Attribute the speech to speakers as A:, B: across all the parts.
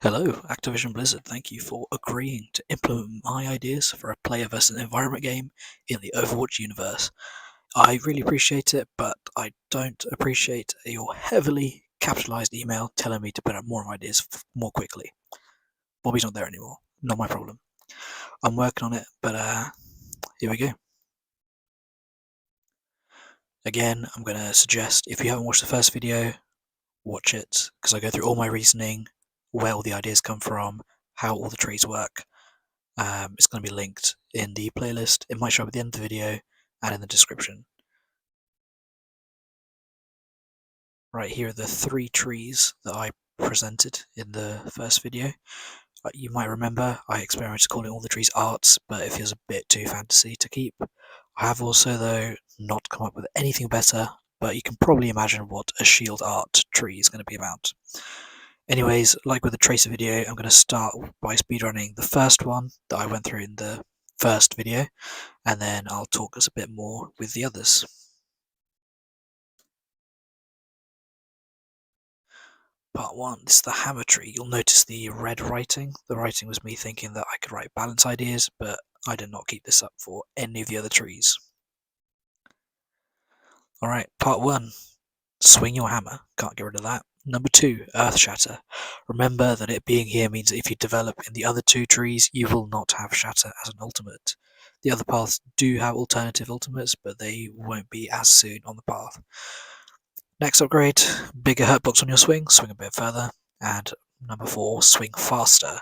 A: Hello, Activision Blizzard. Thank you for agreeing to implement my ideas for a player versus environment game in the Overwatch universe. I really appreciate it, but I don't appreciate your heavily capitalized email telling me to put out more ideas more quickly. Bobby's not there anymore. Not my problem. I'm working on it, but here we go. Again, I'm going to suggest if you haven't watched the first video, watch it, because I go through all my reasoning, where all the ideas come from, how all the trees work. It's going to be linked in the playlist. It might show up at the end of the video and in the description. Right, here are the 3 trees that I presented in the first video. You might remember I experimented calling all the trees arts, but it feels a bit too fantasy to keep. I have also, though, not come up with anything better, but you can probably imagine what a shield art tree is going to be about. Anyways, like with the tracer video, I'm going to start by speedrunning the first one that I went through in the first video, and then I'll talk us a bit more with the others. Part 1, this is the hammer tree. You'll notice the red writing. The writing was me thinking that I could write balance ideas, but I did not keep this up for any of the other trees. Alright, part 1, swing your hammer. Can't get rid of that. Number 2, Earthshatter. Remember that it being here means that if you develop in the other 2 trees, you will not have Shatter as an ultimate. The other paths do have alternative ultimates, but they won't be as soon on the path. Next upgrade, bigger hurtbox on your swing a bit further. And number 4, swing faster.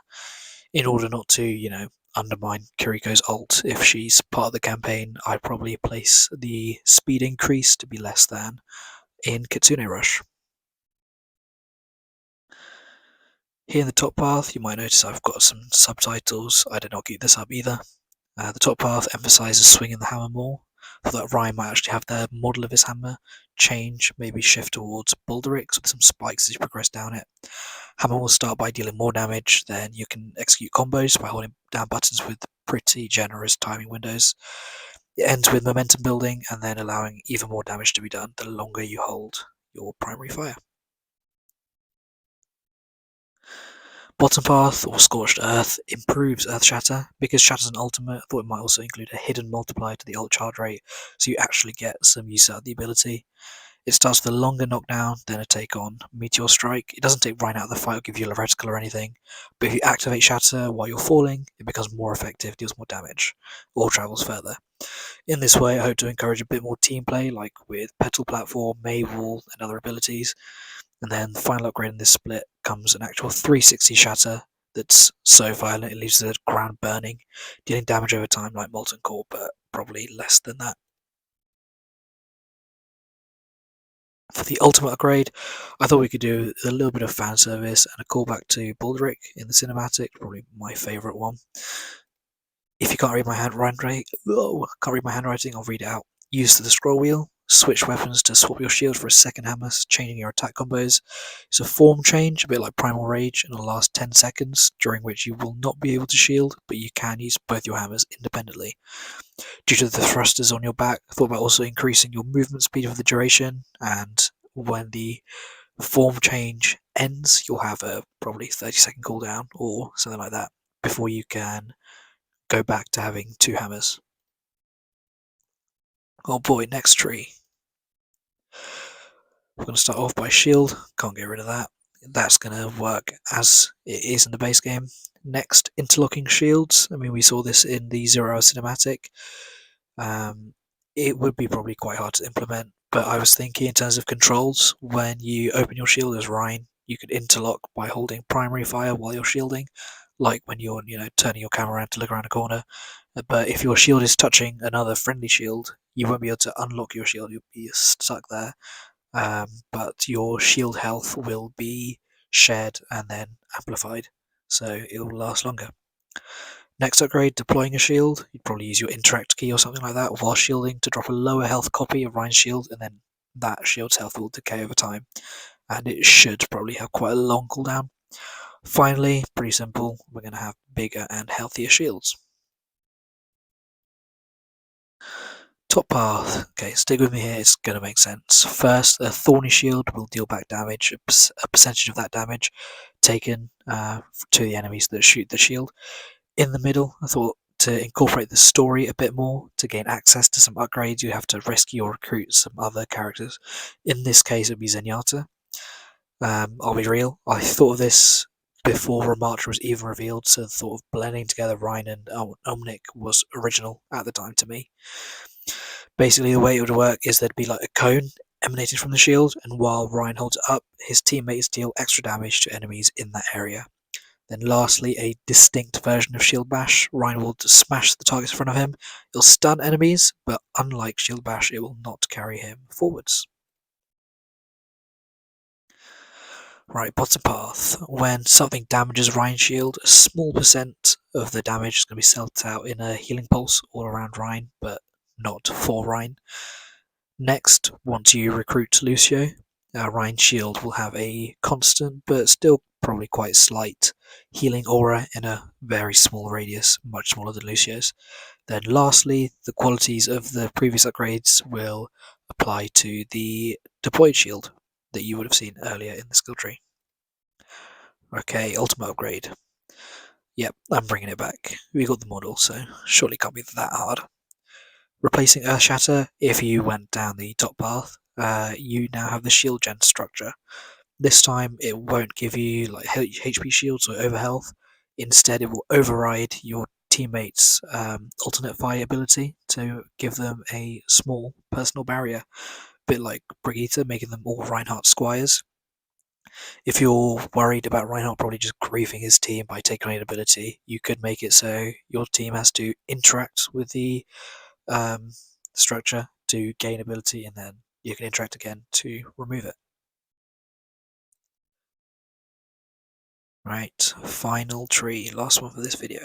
A: In order not to, undermine Kiriko's ult if she's part of the campaign, I'd probably place the speed increase to be less than in Kitsune Rush. Here in the top path, you might notice I've got some subtitles. I did not keep this up either. The top path emphasises swinging the hammer more. I thought that Ryan might actually have the model of his hammer change, maybe shift towards Baldrick's with some spikes as you progress down it. Hammer will start by dealing more damage, then you can execute combos by holding down buttons with pretty generous timing windows. It ends with momentum building and then allowing even more damage to be done the longer you hold your primary fire. Bottom Path or Scorched Earth improves Earthshatter. Because Shatter's an ultimate, I thought it might also include a hidden multiplier to the ult charge rate, so you actually get some use out of the ability. It starts with a longer knockdown, then a take on Meteor Strike. It doesn't take Ryan out of the fight or give you a reticle or anything, but if you activate Shatter while you're falling, it becomes more effective, deals more damage, or travels further. In this way, I hope to encourage a bit more team play, like with Petal Platform, Maywall, and other abilities. And then the final upgrade in this split comes an actual 360 Shatter that's so violent it leaves the ground burning, dealing damage over time like Molten Core, but probably less than that. For the ultimate upgrade, I thought we could do a little bit of fan service and a callback to Baldrick in the cinematic, probably my favourite one. If you can't read my handwriting, I'll read it out. Use the scroll wheel, switch weapons to swap your shield for a second hammer, changing your attack combos. It's a form change, a bit like Primal Rage, and it'll last 10 seconds, during which you will not be able to shield, but you can use both your hammers independently. Due to the thrusters on your back, I thought about also increasing your movement speed for the duration, and when the form change ends, you'll have a probably 30-second cooldown or something like that before you can go back to having 2 hammers. Oh boy, next tree. We're going to start off by shield, can't get rid of that. That's going to work as it is in the base game. Next, interlocking shields. I mean, we saw this in the 0 Hour cinematic. It would be probably quite hard to implement, but I was thinking in terms of controls, when you open your shield as Rhine, you could interlock by holding primary fire while you're shielding, like when you're turning your camera around to look around a corner. But if your shield is touching another friendly shield, you won't be able to unlock your shield, you'll be stuck there. But your shield health will be shared and then amplified, so it will last longer. Next upgrade, deploying a shield. You'd probably use your interact key or something like that while shielding to drop a lower health copy of Ryan's shield, and then that shield's health will decay over time, and it should probably have quite a long cooldown. Finally, pretty simple, we're going to have bigger and healthier shields. Top path. Okay, stick with me here, it's going to make sense. First, a Thorny Shield will deal back damage, a percentage of that damage taken to the enemies that shoot the shield. In the middle, I thought to incorporate the story a bit more, to gain access to some upgrades, you have to rescue or recruit some other characters. In this case, it would be Zenyatta. I'll be real, I thought of this before Ramattra was even revealed, so the thought of blending together Ryan and Omnic was original at the time to me. Basically, the way it would work is there'd be like a cone emanating from the shield, and while Ryan holds it up, his teammates deal extra damage to enemies in that area. Then lastly, a distinct version of Shield Bash. Ryan will smash the targets in front of him. It'll stun enemies, but unlike Shield Bash, it will not carry him forwards. Right, bottom path. When something damages Ryan's shield, a small percent of the damage is going to be sent out in a healing pulse all around Ryan, but not for Ryan. Next, once you recruit Lucio, Ryan's shield will have a constant, but still probably quite slight, healing aura in a very small radius, much smaller than Lucio's. Then lastly, the qualities of the previous upgrades will apply to the deployed shield that you would have seen earlier in the skill tree. Okay, ultimate upgrade. Yep, I'm bringing it back. We got the model, so surely can't be that hard. Replacing Earthshatter, if you went down the top path, you now have the shield gen structure. This time it won't give you like HP shields or overhealth. Instead, it will override your teammates' alternate fire ability to give them a small personal barrier, a bit like Brigitte, making them all Reinhardt squires. If you're worried about Reinhardt probably just griefing his team by taking an ability, you could make it so your team has to interact with the structure to gain ability, and then you can interact again to remove it. Right, final tree, last one for this video.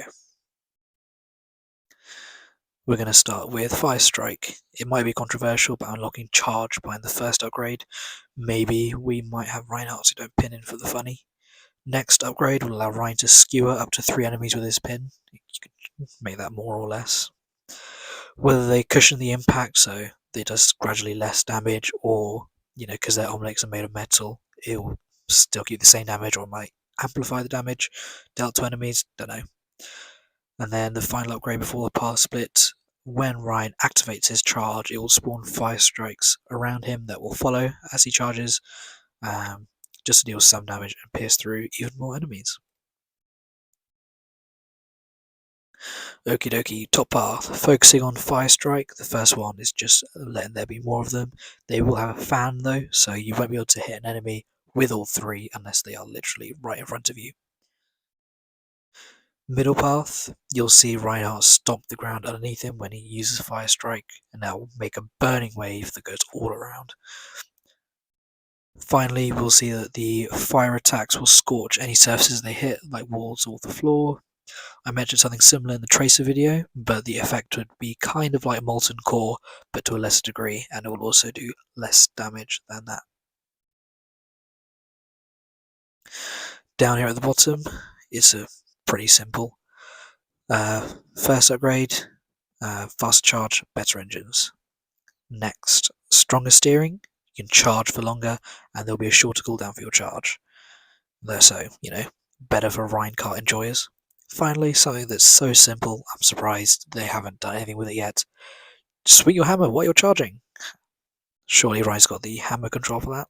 A: We're going to start with Firestrike. It might be controversial, but unlocking Charge behind the first upgrade. Maybe we might have Reinhardts who don't pin in for the funny. Next upgrade will allow Ryan to skewer up to 3 enemies with his pin. You could make that more or less. Whether they cushion the impact so it does gradually less damage, or, because their omelecs are made of metal, it will still keep the same damage, or might amplify the damage dealt to enemies, don't know. And then the final upgrade before the path split, when Ryan activates his charge, it will spawn fire strikes around him that will follow as he charges, just to deal some damage and pierce through even more enemies. Okie dokie, top path. Focusing on Firestrike, the first one is just letting there be more of them. They will have a fan though, so you won't be able to hit an enemy with all 3 unless they are literally right in front of you. Middle path, you'll see Reinhardt stomp the ground underneath him when he uses Firestrike, and that will make a burning wave that goes all around. Finally, we'll see that the fire attacks will scorch any surfaces they hit, like walls or the floor. I mentioned something similar in the Tracer video, but the effect would be kind of like Molten Core, but to a lesser degree, and it will also do less damage than that. Down here at the bottom, it's pretty simple. First upgrade, faster charge, better engines. Next, stronger steering, you can charge for longer, and there'll be a shorter cooldown for your charge. So, better for Ryan kart enjoyers. Finally, something that's so simple, I'm surprised they haven't done anything with it yet. Swing your hammer while you're charging. Surely Ryan's got the hammer control for that.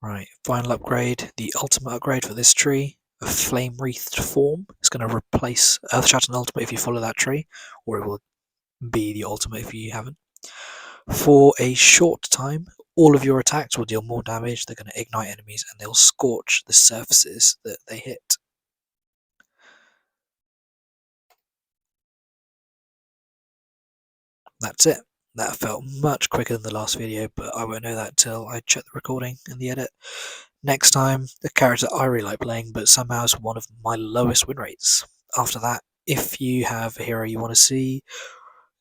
A: Right, final upgrade, the ultimate upgrade for this tree, a flame wreathed form. It's going to replace Earthshatter and ultimate if you follow that tree, or it will be the ultimate if you haven't. For a short time, all of your attacks will deal more damage, they're going to ignite enemies, and they'll scorch the surfaces that they hit. That's it. That felt much quicker than the last video, but I won't know that till I check the recording and the edit. Next time, the character I really like playing, but somehow is one of my lowest win rates. After that, if you have a hero you want to see,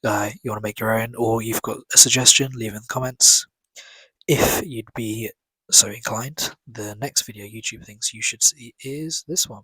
A: you want to make your own, or you've got a suggestion, leave it in the comments. If you'd be so inclined, the next video YouTube thinks you should see is this one.